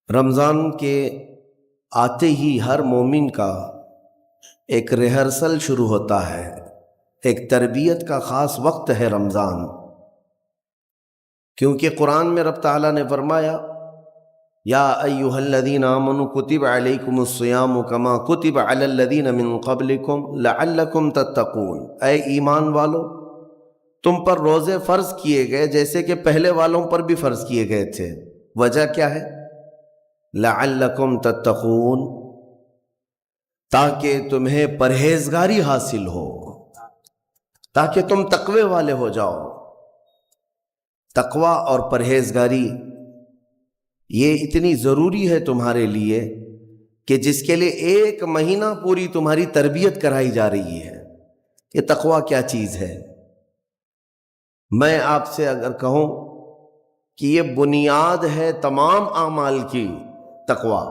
رمضان کے آتے ہی ہر مومن کا ایک ریہرسل شروع ہوتا ہے، ایک تربیت کا خاص وقت ہے رمضان، کیونکہ قرآن میں رب تعالیٰ نے فرمایا یا ایھا الذین آمنوا کتب علیکم الصیام کما کتب علی الذین من قبلکم لعلکم تتقون، اے ایمان والو تم پر روزے فرض کیے گئے جیسے کہ پہلے والوں پر بھی فرض کیے گئے تھے۔ وجہ کیا ہے؟ لعلکم تتقون، تاکہ تمہیں پرہیزگاری حاصل ہو، تاکہ تم تقوی والے ہو جاؤ۔ تقوی اور پرہیزگاری یہ اتنی ضروری ہے تمہارے لیے کہ جس کے لیے 1 مہینہ پوری تمہاری تربیت کرائی جا رہی ہے۔ یہ تقوی کیا چیز ہے؟ میں آپ سے اگر کہوں کہ یہ بنیاد ہے تمام اعمال کی، تقوی،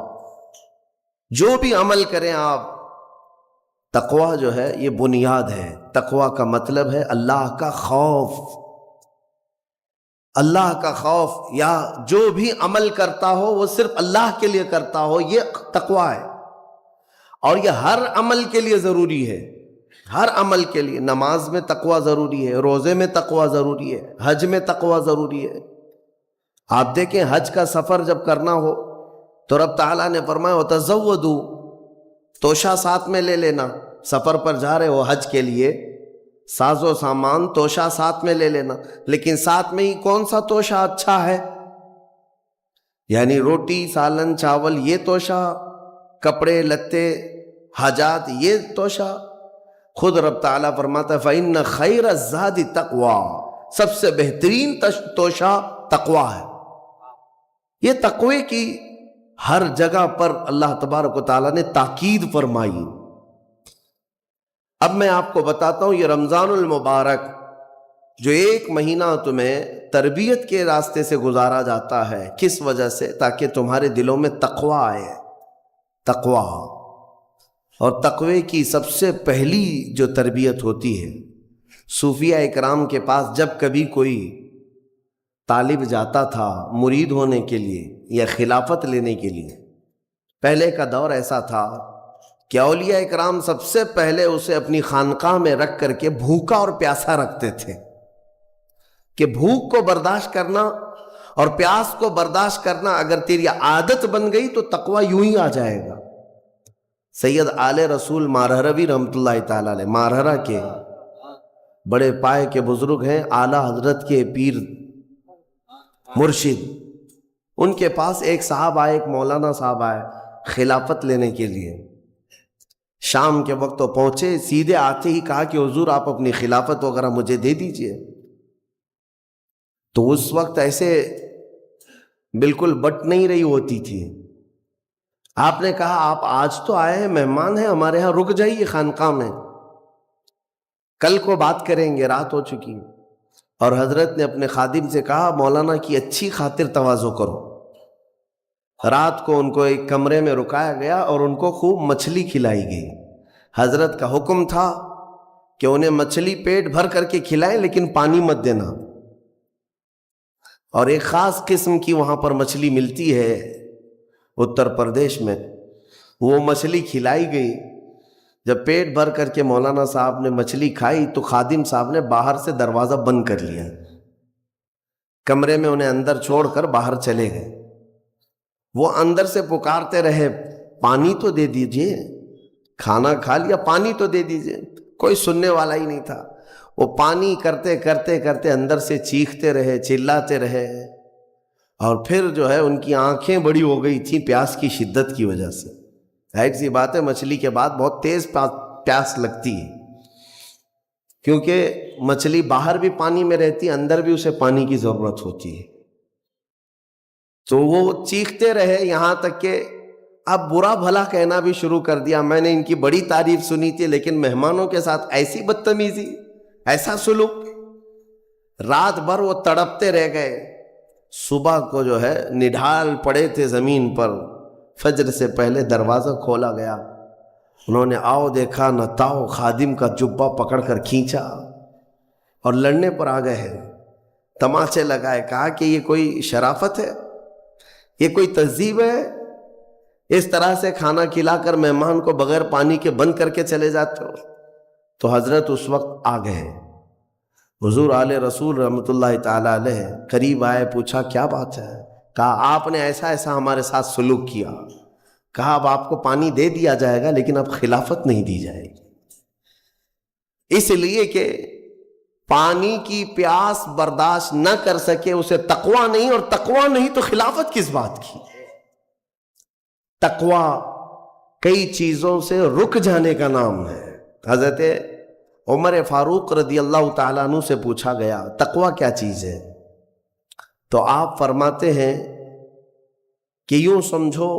جو بھی عمل کریں آپ، تقوی جو ہے یہ بنیاد ہے۔ تقوی کا مطلب ہے اللہ کا خوف، اللہ کا خوف، یا جو بھی عمل کرتا ہو وہ صرف اللہ کے لیے کرتا ہو، یہ تقوی ہے۔ اور یہ ہر عمل کے لیے ضروری ہے، ہر عمل کے لیے۔ نماز میں تقوی ضروری ہے، روزے میں تقوی ضروری ہے، حج میں تقوی ضروری ہے۔ آپ دیکھیں حج کا سفر جب کرنا ہو تو رب تعالیٰ نے فرمایا وَتَزَوَّدُوا، توشہ ساتھ میں لے لینا، سفر پر جا رہے ہو حج کے لیے، ساز و سامان توشہ ساتھ میں لے لینا۔ لیکن ساتھ میں ہی کون سا توشہ اچھا ہے؟ یعنی روٹی، سالن، چاول، یہ توشہ، کپڑے لتے، حاجات، یہ توشہ؟ خود رب تعالیٰ فرماتا ہے فَإِنَّ خَيْرَ الزَّادِ تَقْوَىٰ، سب سے بہترین توشہ تقوی ہے۔ یہ تقوی کی ہر جگہ پر اللہ تبارک و تعالیٰ نے تاکید فرمائی۔ اب میں آپ کو بتاتا ہوں یہ رمضان المبارک جو 1 مہینہ تمہیں تربیت کے راستے سے گزارا جاتا ہے، کس وجہ سے؟ تاکہ تمہارے دلوں میں تقوی آئے، تقوی۔ اور تقوی کی سب سے پہلی جو تربیت ہوتی ہے، صوفیہ اکرام کے پاس جب کبھی کوئی طالب جاتا تھا مرید ہونے کے لیے یا خلافت لینے کے لیے، پہلے کا دور ایسا تھا کہ اولیاء اکرام سب سے پہلے اسے اپنی خانقاہ میں رکھ کر کے بھوکا اور پیاسا رکھتے تھے، کہ بھوک کو برداشت کرنا اور پیاس کو برداشت کرنا اگر تیری عادت بن گئی تو تقوی یوں ہی آ جائے گا۔ سید آل رسول مارہروی رحمۃ اللہ تعالیٰ علیہ، مارہرہ کے بڑے پائے کے بزرگ ہیں، اعلیٰ حضرت کے پیر مرشد، ان کے پاس ایک صاحب آئے، ایک مولانا صاحب آئے خلافت لینے کے لیے۔ شام کے وقت وہ پہنچے، سیدھے آتے ہی کہا کہ حضور آپ اپنی خلافت وغیرہ مجھے دے دیجئے۔ تو اس وقت ایسے بالکل بٹ نہیں رہی ہوتی تھی۔ آپ نے کہا آپ آج تو آئے ہیں، مہمان ہیں ہمارے ہاں، رک جائیے خانقاہ میں، کل کو بات کریں گے، رات ہو چکی۔ اور حضرت نے اپنے خادم سے کہا مولانا کی اچھی خاطر تواضع کرو۔ رات کو ان کو ایک کمرے میں رکایا گیا اور ان کو خوب مچھلی کھلائی گئی۔ حضرت کا حکم تھا کہ انہیں مچھلی پیٹ بھر کر کے کھلائیں لیکن پانی مت دینا۔ اور ایک خاص قسم کی وہاں پر مچھلی ملتی ہے اتر پردیش میں، وہ مچھلی کھلائی گئی۔ جب پیٹ بھر کر کے مولانا صاحب نے مچھلی کھائی تو خادم صاحب نے باہر سے دروازہ بند کر لیا، کمرے میں انہیں اندر چھوڑ کر باہر چلے گئے۔ وہ اندر سے پکارتے رہے پانی تو دے دیجئے، کھانا کھا لیا پانی تو دے دیجئے، کوئی سننے والا ہی نہیں تھا۔ وہ پانی کرتے کرتے کرتے اندر سے چیختے رہے، چلاتے رہے، اور پھر جو ہے ان کی آنکھیں بڑی ہو گئی تھیں پیاس کی شدت کی وجہ سے۔ ایک سی بات ہے، مچھلی کے بعد بہت تیز پیاس لگتی ہے، کیونکہ مچھلی باہر بھی پانی میں رہتی ہے، اندر بھی اسے پانی کی ضرورت ہوتی ہے۔ تو وہ چیختے رہے یہاں تک کہ اب برا بھلا کہنا بھی شروع کر دیا، میں نے ان کی بڑی تعریف سنی تھی لیکن مہمانوں کے ساتھ ایسی بدتمیزی، ایسا سلوک۔ رات بھر وہ تڑپتے رہ گئے، صبح کو جو ہے نڈھال پڑے تھے زمین پر، فجر سے پہلے دروازہ کھولا گیا، انہوں نے آؤ دیکھا نہ تاؤ، خادم کا جبہ پکڑ کر کھینچا اور لڑنے پر آ گئے ہیں، تماچے لگائے، کہا کہ یہ کوئی شرافت ہے یہ کوئی تہذیب ہے؟ اس طرح سے کھانا کھلا کر مہمان کو بغیر پانی کے بند کر کے چلے جاتے ہو؟ تو حضرت اس وقت آ گئے، حضور آل رسول رحمۃ اللہ تعالی علیہ قریب آئے، پوچھا کیا بات ہے؟ کہا آپ نے ایسا ایسا ہمارے ساتھ سلوک کیا، کہا اب آپ کو پانی دے دیا جائے گا لیکن اب خلافت نہیں دی جائے گی، اس لیے کہ پانی کی پیاس برداشت نہ کر سکے اسے تقویٰ نہیں، اور تقویٰ نہیں تو خلافت کس بات کی؟ تقویٰ کئی چیزوں سے رک جانے کا نام ہے۔ حضرت عمر فاروق رضی اللہ تعالیٰ عنہ سے پوچھا گیا تقویٰ کیا چیز ہے؟ تو آپ فرماتے ہیں کہ یوں سمجھو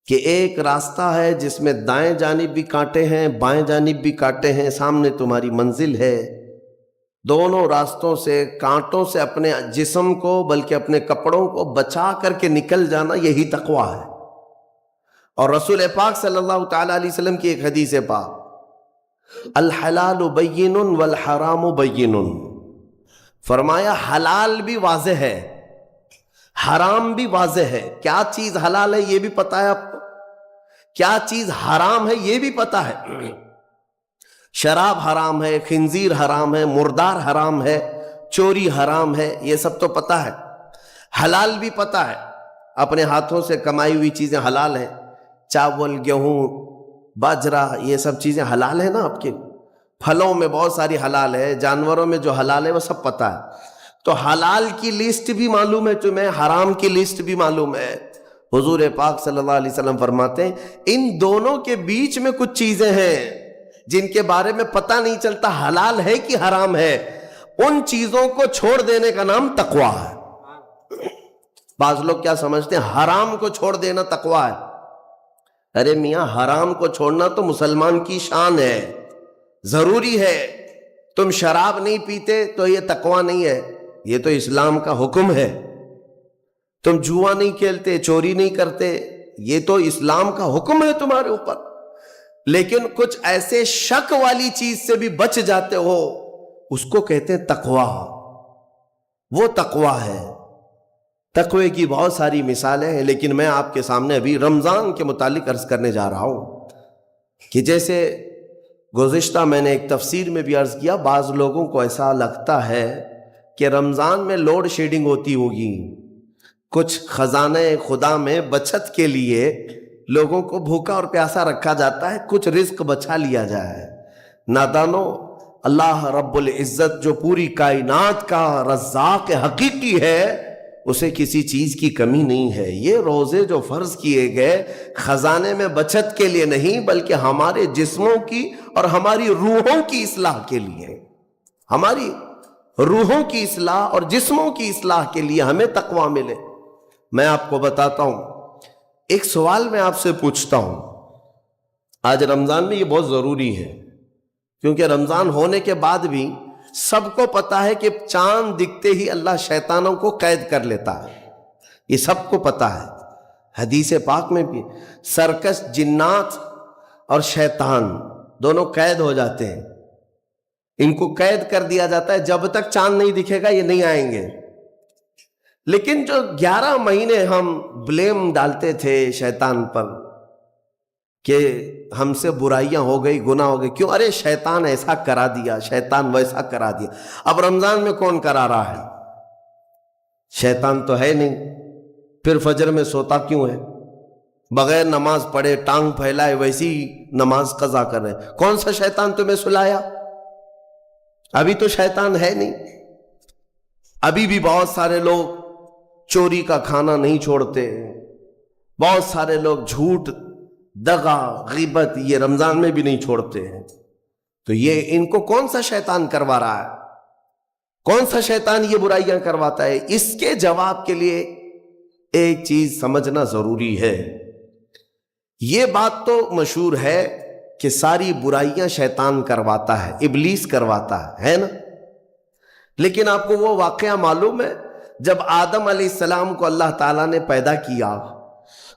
کہ ایک راستہ ہے جس میں دائیں جانب بھی کانٹے ہیں، بائیں جانب بھی کانٹے ہیں، سامنے تمہاری منزل ہے، دونوں راستوں سے کانٹوں سے اپنے جسم کو بلکہ اپنے کپڑوں کو بچا کر کے نکل جانا، یہی تقویٰ ہے۔ اور رسول پاک صلی اللہ تعالیٰ علیہ وسلم کی ایک حدیث پاک، الحلال بین والحرام بین، فرمایا حلال بھی واضح ہے، حرام بھی واضح ہے۔ کیا چیز حلال ہے یہ بھی پتا ہے آپ کو، کیا چیز حرام ہے یہ بھی پتا ہے۔ شراب حرام ہے، خنزیر حرام ہے، مردار حرام ہے، چوری حرام ہے، یہ سب تو پتا ہے۔ حلال بھی پتا ہے، اپنے ہاتھوں سے کمائی ہوئی چیزیں حلال ہیں، چاول، گیہوں، باجرہ، یہ سب چیزیں حلال ہیں نا آپ کے۔ پھلوں میں بہت ساری حلال ہے، جانوروں میں جو حلال ہے وہ سب پتا ہے۔ تو حلال کی لسٹ بھی معلوم ہے تمہیں، حرام کی لسٹ بھی معلوم ہے۔ حضور پاک صلی اللہ علیہ وسلم فرماتے ہیں ان دونوں کے بیچ میں کچھ چیزیں ہیں جن کے بارے میں پتہ نہیں چلتا حلال ہے کہ حرام ہے، ان چیزوں کو چھوڑ دینے کا نام تقویٰ ہے۔ بعض لوگ کیا سمجھتے ہیں حرام کو چھوڑ دینا تقویٰ ہے۔ ارے میاں، حرام کو چھوڑنا تو مسلمان کی شان ہے، ضروری ہے۔ تم شراب نہیں پیتے تو یہ تقویٰ نہیں ہے، یہ تو اسلام کا حکم ہے۔ تم جوا نہیں کھیلتے، چوری نہیں کرتے، یہ تو اسلام کا حکم ہے تمہارے اوپر۔ لیکن کچھ ایسے شک والی چیز سے بھی بچ جاتے ہو، اس کو کہتے ہیں تقویٰ، وہ تقویٰ ہے۔ تقوی کی بہت ساری مثالیں ہیں، لیکن میں آپ کے سامنے ابھی رمضان کے متعلق عرض کرنے جا رہا ہوں کہ جیسے گزشتہ میں نے ایک تفسیر میں بھی عرض کیا، بعض لوگوں کو ایسا لگتا ہے کہ رمضان میں لوڈ شیڈنگ ہوتی ہوگی، کچھ خزانہ خدا میں بچت کے لیے لوگوں کو بھوکا اور پیاسا رکھا جاتا ہے، کچھ رزق بچا لیا جائے۔ نادانو، اللہ رب العزت جو پوری کائنات کا رزاق حقیقی ہے، اسے کسی چیز کی کمی نہیں ہے۔ یہ روزے جو فرض کیے گئے خزانے میں بچت کے لیے نہیں، بلکہ ہمارے جسموں کی اور ہماری روحوں کی اصلاح کے لیے، ہماری روحوں کی اصلاح اور جسموں کی اصلاح کے لیے ہمیں تقویٰ ملے۔ میں آپ کو بتاتا ہوں، ایک سوال میں آپ سے پوچھتا ہوں، آج رمضان میں یہ بہت ضروری ہے، کیونکہ رمضان ہونے کے بعد بھی سب کو پتا ہے کہ چاند دکھتے ہی اللہ شیطانوں کو قید کر لیتا ہے، یہ سب کو پتا ہے۔ حدیث پاک میں بھی سرکش جنات اور شیطان دونوں قید ہو جاتے ہیں، ان کو قید کر دیا جاتا ہے، جب تک چاند نہیں دکھے گا یہ نہیں آئیں گے۔ لیکن جو 11 مہینے ہم بلیم ڈالتے تھے شیطان پر کہ ہم سے برائیاں ہو گئی، گناہ ہو گئی، کیوں؟ ارے شیطان ایسا کرا دیا، شیطان ویسا کرا دیا۔ اب رمضان میں کون کرا رہا ہے؟ شیطان تو ہے نہیں، پھر فجر میں سوتا کیوں ہے؟ بغیر نماز پڑھے ٹانگ پھیلائے ویسی نماز قضا کر رہے۔ کون سا شیطان تمہیں سلایا؟ ابھی تو شیطان ہے نہیں۔ ابھی بھی بہت سارے لوگ چوری کا کھانا نہیں چھوڑتے، بہت سارے لوگ جھوٹ، دغا، غیبت یہ رمضان میں بھی نہیں چھوڑتے ہیں۔ تو یہ ان کو کون سا شیطان کروا رہا ہے؟ کون سا شیطان یہ برائیاں کرواتا ہے؟ اس کے جواب کے لیے ایک چیز سمجھنا ضروری ہے۔ یہ بات تو مشہور ہے کہ ساری برائیاں شیطان کرواتا ہے، ابلیس کرواتا ہے نا؟ لیکن آپ کو وہ واقعہ معلوم ہے جب آدم علیہ السلام کو اللہ تعالیٰ نے پیدا کیا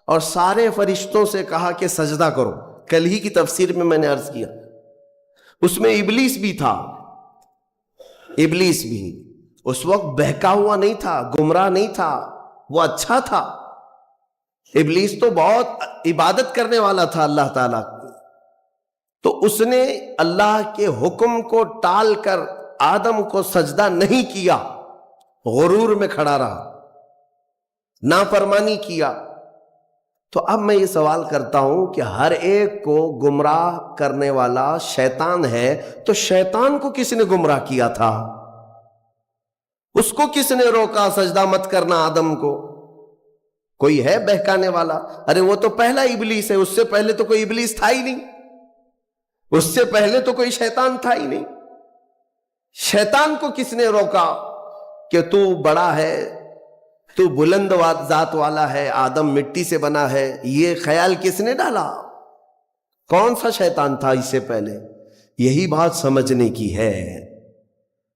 اور سارے فرشتوں سے کہا کہ سجدہ کرو، کل ہی کی تفسیر میں نے عرض کیا، اس میں ابلیس بھی تھا۔ ابلیس بھی اس وقت بہکا ہوا نہیں تھا، گمراہ نہیں تھا، وہ اچھا تھا، ابلیس تو بہت عبادت کرنے والا تھا اللہ تعالیٰ کی، تو اس نے اللہ کے حکم کو ٹال کر آدم کو سجدہ نہیں کیا، غرور میں کھڑا رہا، نافرمانی کیا۔ تو اب میں یہ سوال کرتا ہوں کہ ہر ایک کو گمراہ کرنے والا شیطان ہے، تو شیطان کو کس نے گمراہ کیا تھا؟ اس کو کس نے روکا سجدہ مت کرنا آدم کو؟ کوئی ہے بہکانے والا؟ ارے وہ تو پہلا ابلیس ہے، اس سے پہلے تو کوئی ابلیس تھا ہی نہیں، اس سے پہلے تو کوئی شیطان تھا ہی نہیں۔ شیطان کو کس نے روکا کہ تو بڑا ہے، تو بلند ذات والا ہے، آدم مٹی سے بنا ہے؟ یہ خیال کس نے ڈالا؟ کون سا شیطان تھا اس سے پہلے؟ یہی بات سمجھنے کی ہے۔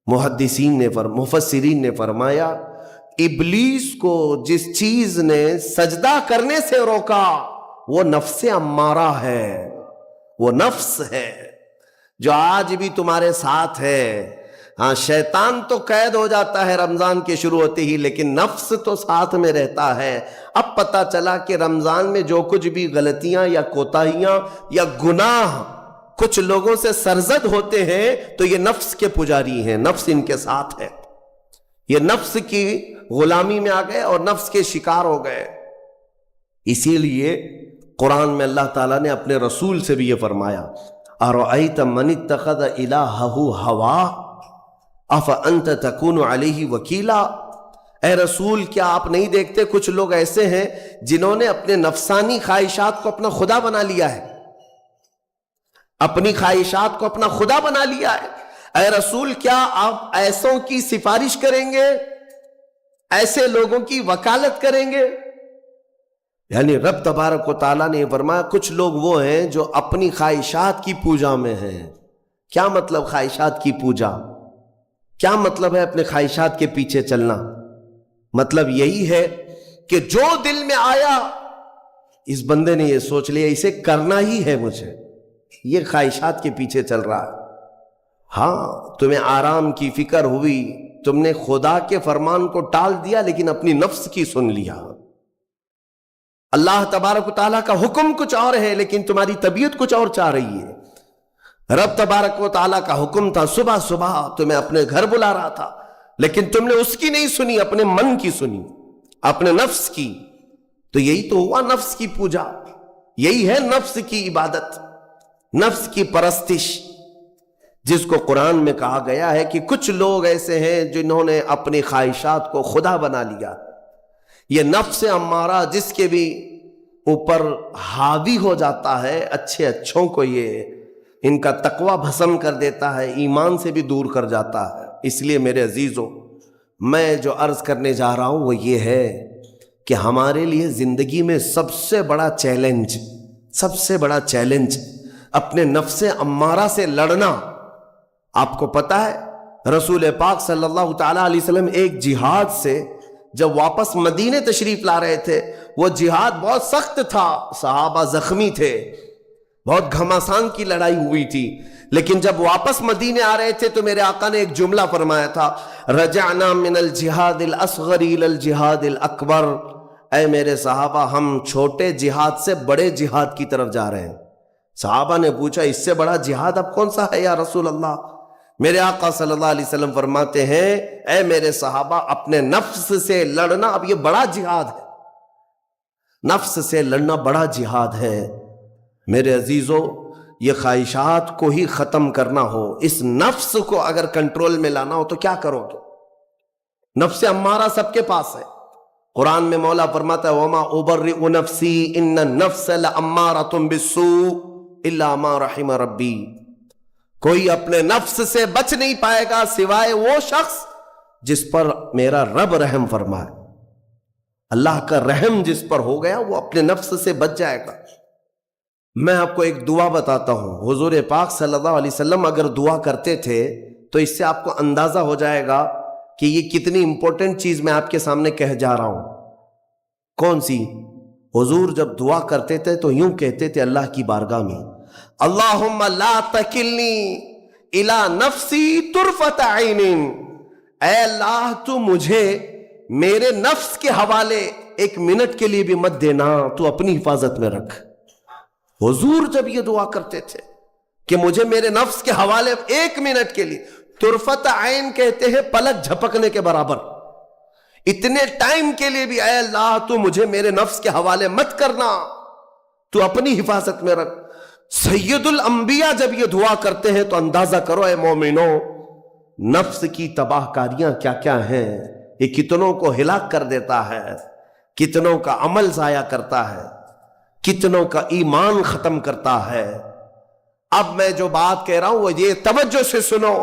محدثین نے مفسرین نے فرمایا ابلیس کو جس چیز نے سجدہ کرنے سے روکا وہ نفس امارہ ہے، وہ نفس ہے جو آج بھی تمہارے ساتھ ہے۔ ہاں، شیطان تو قید ہو جاتا ہے رمضان کے شروع ہوتے ہی، لیکن نفس تو ساتھ میں رہتا ہے۔ اب پتہ چلا کہ رمضان میں جو کچھ بھی غلطیاں یا کوتاہیاں یا گناہ کچھ لوگوں سے سرزد ہوتے ہیں تو یہ نفس کے پجاری ہیں، نفس ان کے ساتھ ہے، یہ نفس کی غلامی میں آ گئے اور نفس کے شکار ہو گئے۔ اسی لیے قرآن میں اللہ تعالیٰ نے اپنے رسول سے بھی یہ فرمایا اَرَأَيْتَ مَنِ اتَّخَذَ إِلَٰهَهُ هَوَاهُ أَفَأَنْتَ تَكُونُ عَلَيْهِ وَكِيلًا، اے رسول کیا آپ نہیں دیکھتے کچھ لوگ ایسے ہیں جنہوں نے اپنے نفسانی خواہشات کو اپنا خدا بنا لیا ہے، اپنی خواہشات کو اپنا خدا بنا لیا ہے۔ اے رسول کیا آپ ایسوں کی سفارش کریں گے، ایسے لوگوں کی وکالت کریں گے؟ یعنی رب تبارک و تعالیٰ نے فرمایا کچھ لوگ وہ ہیں جو اپنی خواہشات کی پوجا میں ہیں۔ کیا مطلب خواہشات کی پوجا؟ کیا مطلب ہے اپنے خواہشات کے پیچھے چلنا؟ مطلب یہی ہے کہ جو دل میں آیا اس بندے نے یہ سوچ لیا اسے کرنا ہی ہے مجھے، یہ خواہشات کے پیچھے چل رہا ہے۔ ہاں، تمہیں آرام کی فکر ہوئی، تم نے خدا کے فرمان کو ٹال دیا لیکن اپنی نفس کی سن لیا۔ اللہ تبارک و تعالیٰ کا حکم کچھ اور ہے لیکن تمہاری طبیعت کچھ اور چاہ رہی ہے۔ رب تبارک و تعالیٰ کا حکم تھا صبح صبح تمہیں اپنے گھر بلا رہا تھا، لیکن تم نے اس کی نہیں سنی، اپنے من کی سنی، اپنے نفس کی۔ تو یہی تو ہوا نفس کی پوجا، یہی ہے نفس کی عبادت، نفس کی پرستش، جس کو قرآن میں کہا گیا ہے کہ کچھ لوگ ایسے ہیں جنہوں نے اپنی خواہشات کو خدا بنا لیا۔ یہ نفس امارہ جس کے بھی اوپر حاوی ہو جاتا ہے، اچھے اچھوں کو یہ ان کا تقوی بھسم کر دیتا ہے، ایمان سے بھی دور کر جاتا ہے۔ اس لیے میرے عزیزوں، میں جو عرض کرنے جا رہا ہوں وہ یہ ہے کہ ہمارے لیے زندگی میں سب سے بڑا چیلنج اپنے نفس امارہ سے لڑنا۔ آپ کو پتہ ہے رسول پاک صلی اللہ تعالیٰ علیہ وسلم ایک جہاد سے جب واپس مدینے تشریف لا رہے تھے، وہ جہاد بہت سخت تھا، صحابہ زخمی تھے، بہت گھماسان کی لڑائی ہوئی تھی، لیکن جب واپس مدینے آ رہے تھے تو میرے آقا نے ایک جملہ فرمایا تھا، رجعنا من الجہاد الاصغر الى الجہاد الاکبر، اے میرے صحابہ ہم چھوٹے جہاد سے بڑے جہاد کی طرف جا رہے ہیں۔ صحابہ نے پوچھا اس سے بڑا جہاد اب کون سا ہے یا رسول اللہ؟ میرے آقا صلی اللہ علیہ وسلم فرماتے ہیں اے میرے صحابہ اپنے نفس سے لڑنا اب یہ بڑا جہاد ہے، نفس سے لڑنا بڑا جہاد ہے۔ میرے عزیزو، یہ خواہشات کو ہی ختم کرنا ہو، اس نفس کو اگر کنٹرول میں لانا ہو تو کیا کرو گے؟ نفس امارہ سب کے پاس ہے۔ قرآن میں مولا فرماتا ہے وَمَا أُبَرِّئُ نَفْسِي إِنَّ النَّفْسَ لَأَمَّارَةٌ بِالسُّوءِ إِلَّا مَا رَحِمَ رَبِّي، کوئی اپنے نفس سے بچ نہیں پائے گا سوائے وہ شخص جس پر میرا رب رحم فرمائے۔ اللہ کا رحم جس پر ہو گیا وہ اپنے نفس سے بچ جائے گا۔ میں آپ کو ایک دعا بتاتا ہوں، حضور پاک صلی اللہ علیہ وسلم اگر دعا کرتے تھے تو اس سے آپ کو اندازہ ہو جائے گا کہ یہ کتنی امپورٹنٹ چیز میں آپ کے سامنے کہہ جا رہا ہوں۔ کون سی؟ حضور جب دعا کرتے تھے تو یوں کہتے تھے اللہ کی بارگاہ میں، اللہم لا تکلنی الی نفسی طرفت عین، اے اللہ تو مجھے میرے نفس کے حوالے ایک منٹ کے لیے بھی مت دینا، تو اپنی حفاظت میں رکھ۔ حضور جب یہ دعا کرتے تھے کہ مجھے میرے نفس کے حوالے ایک منٹ کے لیے، طرفت عین کہتے ہیں پلک جھپکنے کے برابر، اتنے ٹائم کے لیے بھی اے اللہ تو مجھے میرے نفس کے حوالے مت کرنا، تو اپنی حفاظت میں رکھ۔ سید الانبیاء جب یہ دعا کرتے ہیں تو اندازہ کرو اے مومنو، نفس کی تباہ کاریاں کیا کیا ہیں، یہ کتنوں کو ہلاک کر دیتا ہے، کتنوں کا عمل ضائع کرتا ہے، کتنوں کا ایمان ختم کرتا ہے۔ اب میں جو بات کہہ رہا ہوں وہ یہ توجہ سے سنو،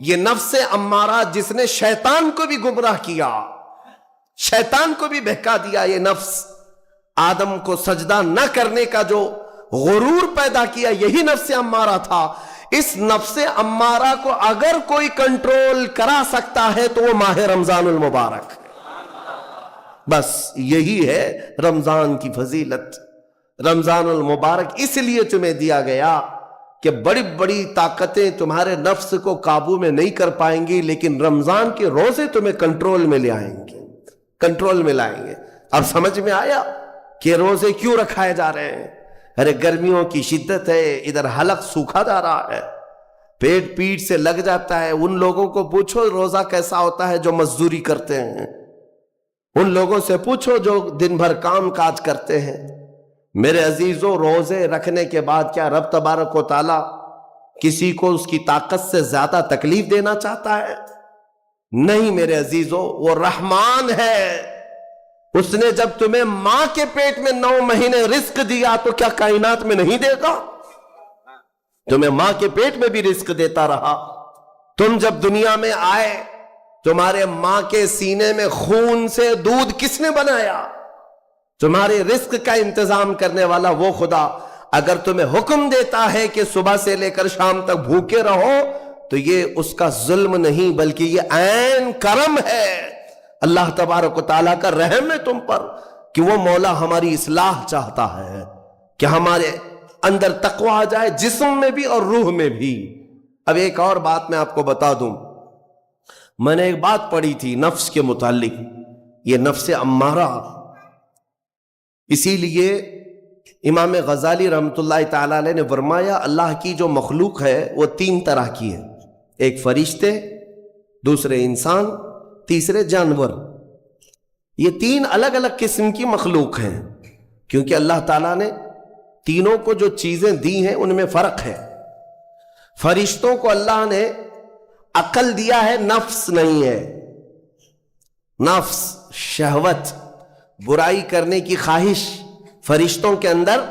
یہ نفس امارہ جس نے شیطان کو بھی گمراہ کیا، شیطان کو بھی بہکا دیا، یہ نفس آدم کو سجدہ نہ کرنے کا جو غرور پیدا کیا، یہی نفس امارہ تھا۔ اس نفس امارہ کو اگر کوئی کنٹرول کرا سکتا ہے تو وہ ماہ رمضان المبارک، بس یہی ہے رمضان کی فضیلت۔ رمضان المبارک اس لیے تمہیں دیا گیا کہ بڑی بڑی طاقتیں تمہارے نفس کو قابو میں نہیں کر پائیں گی، لیکن رمضان کے روزے تمہیں کنٹرول میں لے آئیں گے، کنٹرول میں لائیں گے۔ اب سمجھ میں آیا کہ روزے کیوں رکھائے جا رہے ہیں؟ ارے گرمیوں کی شدت ہے، ادھر حلق سوکھا جا رہا ہے، پیٹ پیٹ سے لگ جاتا ہے۔ ان لوگوں کو پوچھو روزہ کیسا ہوتا ہے جو مزدوری کرتے ہیں، ان لوگوں سے پوچھو جو دن بھر کام کاج کرتے ہیں۔ میرے عزیزوں، روزے رکھنے کے بعد کیا رب تبارک و تعالی کسی کو اس کی طاقت سے زیادہ تکلیف دینا چاہتا ہے؟ نہیں میرے عزیزوں، وہ رحمان ہے۔ اس نے جب تمہیں ماں کے پیٹ میں 9 مہینے رزق دیا تو کیا کائنات میں نہیں دے گا؟ تمہیں ماں کے پیٹ میں بھی رزق دیتا رہا۔ تم جب دنیا میں آئے، تمہارے ماں کے سینے میں خون سے دودھ کس نے بنایا؟ تمہارے رزق کا انتظام کرنے والا وہ خدا۔ اگر تمہیں حکم دیتا ہے کہ صبح سے لے کر شام تک بھوکے رہو تو یہ اس کا ظلم نہیں بلکہ یہ عین کرم ہے، اللہ تبارک و تعالیٰ کا رحم ہے تم پر، کہ وہ مولا ہماری اصلاح چاہتا ہے کہ ہمارے اندر تقوی آ جائے، جسم میں بھی اور روح میں بھی۔ اب ایک اور بات میں آپ کو بتا دوں، میں نے ایک بات پڑھی تھی نفس کے متعلق، یہ نفس امارہ، اسی لیے امام غزالی رحمۃ اللہ تعالی علیہ نے فرمایا اللہ کی جو مخلوق ہے وہ 3 طرح کی ہے، ایک فرشتے، دوسرے انسان، تیسرے جانور۔ یہ 3 الگ الگ قسم کی مخلوق ہیں، کیونکہ اللہ تعالیٰ نے تینوں کو جو چیزیں دی ہیں ان میں فرق ہے۔ فرشتوں کو اللہ نے عقل دیا ہے، نفس نہیں ہے۔ نفس، شہوت، برائی کرنے کی خواہش فرشتوں کے اندر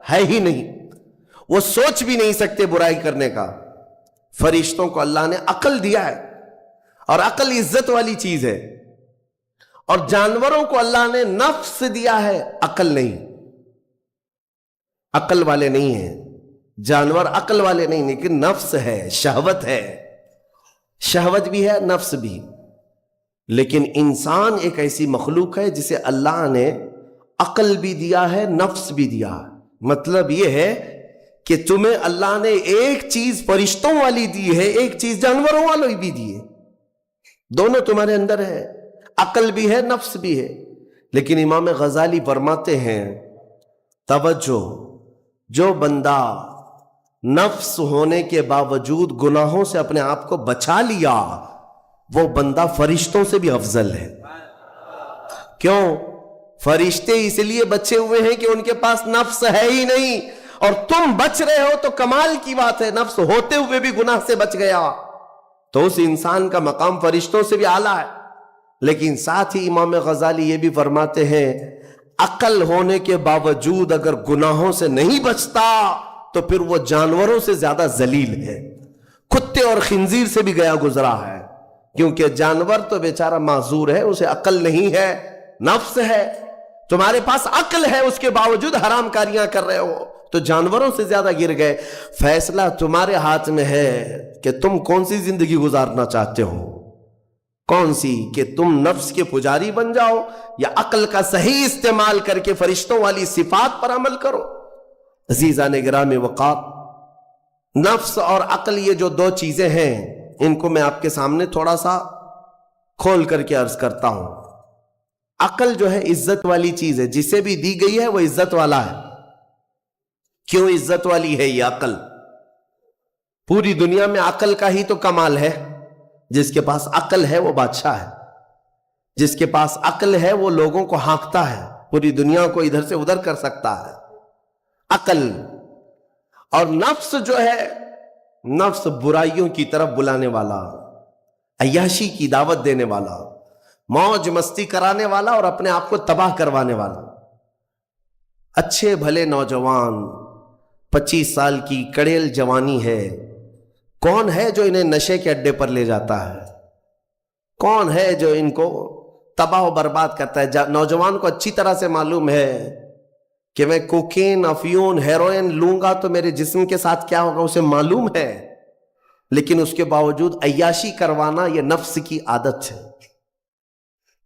ہے ہی نہیں، وہ سوچ بھی نہیں سکتے برائی کرنے کا۔ فرشتوں کو اللہ نے عقل دیا ہے، اور عقل عزت والی چیز ہے۔ اور جانوروں کو اللہ نے نفس دیا ہے، عقل نہیں، عقل والے نہیں ہیں جانور، عقل والے نہیں، لیکن نفس ہے، شہوت ہے، شہوت بھی ہے، نفس بھی۔ لیکن انسان ایک ایسی مخلوق ہے جسے اللہ نے عقل بھی دیا ہے، نفس بھی دیا ہے۔ مطلب یہ ہے کہ تمہیں اللہ نے ایک چیز فرشتوں والی دی ہے، ایک چیز جانوروں والی بھی دی ہے، دونوں تمہارے اندر ہے، عقل بھی ہے، نفس بھی ہے۔ لیکن امام غزالی فرماتے ہیں توجہ، جو بندہ نفس ہونے کے باوجود گناہوں سے اپنے آپ کو بچا لیا، وہ بندہ فرشتوں سے بھی افضل ہے۔ کیوں؟ فرشتے اس لیے بچے ہوئے ہیں کہ ان کے پاس نفس ہے ہی نہیں، اور تم بچ رہے ہو تو کمال کی بات ہے، نفس ہوتے ہوئے بھی گناہ سے بچ گیا تو اس انسان کا مقام فرشتوں سے بھی اعلیٰ ہے۔ لیکن ساتھ ہی امام غزالی یہ بھی فرماتے ہیں عقل ہونے کے باوجود اگر گناہوں سے نہیں بچتا تو پھر وہ جانوروں سے زیادہ ذلیل ہے، کتے اور خنزیر سے بھی گیا گزرا ہے، کیونکہ جانور تو بیچارہ معذور ہے، اسے عقل نہیں ہے، نفس ہے۔ تمہارے پاس عقل ہے، اس کے باوجود حرام کاریاں کر رہے ہو تو جانوروں سے زیادہ گر گئے۔ فیصلہ تمہارے ہاتھ میں ہے کہ تم کون سی زندگی گزارنا چاہتے ہو، کون سی، کہ تم نفس کے پجاری بن جاؤ یا عقل کا صحیح استعمال کر کے فرشتوں والی صفات پر عمل کرو۔ عزیزان گرامی وقار، نفس اور عقل یہ جو 2 چیزیں ہیں، ان کو میں آپ کے سامنے تھوڑا سا کھول کر کے عرض کرتا ہوں۔ عقل جو ہے عزت والی چیز ہے، جسے بھی دی گئی ہے وہ عزت والا ہے۔ کیوں عزت والی ہے یہ عقل؟ پوری دنیا میں عقل کا ہی تو کمال ہے۔ جس کے پاس عقل ہے وہ بادشاہ ہے، جس کے پاس عقل ہے وہ لوگوں کو ہانکتا ہے، پوری دنیا کو ادھر سے ادھر کر سکتا ہے۔ عقل اور نفس جو ہے، نفس برائیوں کی طرف بلانے والا، عیاشی کی دعوت دینے والا، موج مستی کرانے والا اور اپنے آپ کو تباہ کروانے والا۔ اچھے بھلے نوجوان 25 سال کی کڑیل جوانی ہے، کون ہے جو انہیں نشے کے اڈے پر لے جاتا ہے؟ کون ہے جو ان کو تباہ و برباد کرتا ہے؟ نوجوان کو اچھی طرح سے معلوم ہے کہ میں کوکین، افیون، ہیروئن لوں گا تو میرے جسم کے ساتھ کیا ہوگا، اسے معلوم ہے، لیکن اس کے باوجود عیاشی کروانا یہ نفس کی عادت ہے۔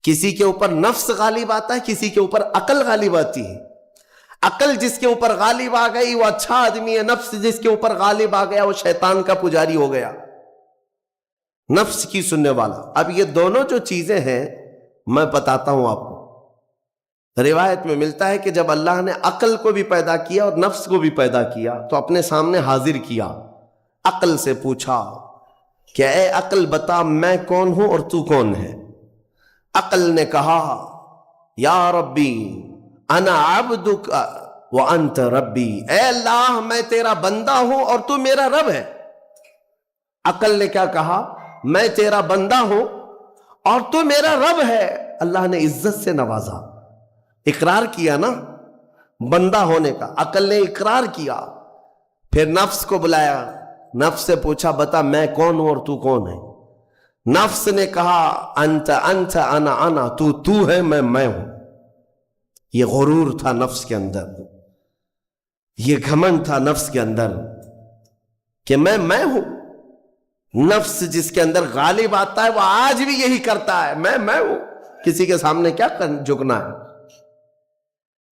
کسی کے اوپر نفس غالب آتا ہے، کسی کے اوپر عقل غالب آتی ہے۔ عقل جس کے اوپر غالب آ گئی وہ اچھا آدمی ہے، نفس جس کے اوپر غالب آ گیا وہ شیطان کا پجاری ہو گیا، نفس کی سننے والا۔ اب یہ دونوں جو چیزیں ہیں میں بتاتا ہوں آپ کو۔ روایت میں ملتا ہے کہ جب اللہ نے عقل کو بھی پیدا کیا اور نفس کو بھی پیدا کیا تو اپنے سامنے حاضر کیا، عقل سے پوچھا کہ اے عقل بتا میں کون ہوں اور تو کون ہے؟ عقل نے کہا یا ربی انا عبدک وانت ربی، اے اللہ میں تیرا بندہ ہوں اور تو میرا رب ہے۔ عقل نے کیا کہا؟ میں تیرا بندہ ہوں اور تو میرا رب ہے۔ اللہ نے عزت سے نوازا، اقرار کیا نا بندہ ہونے کا، عقل نے اقرار کیا۔ پھر نفس کو بلایا، نفس سے پوچھا بتا میں کون ہوں اور تو کون ہے؟ نفس نے کہا انت انت انا انا، تو ہے میں ہوں۔ یہ غرور تھا نفس کے اندر، یہ گھمنڈ تھا نفس کے اندر کہ میں ہوں۔ نفس جس کے اندر غالب آتا ہے وہ آج بھی یہی کرتا ہے، میں ہوں، کسی کے سامنے کیا جھکنا ہے۔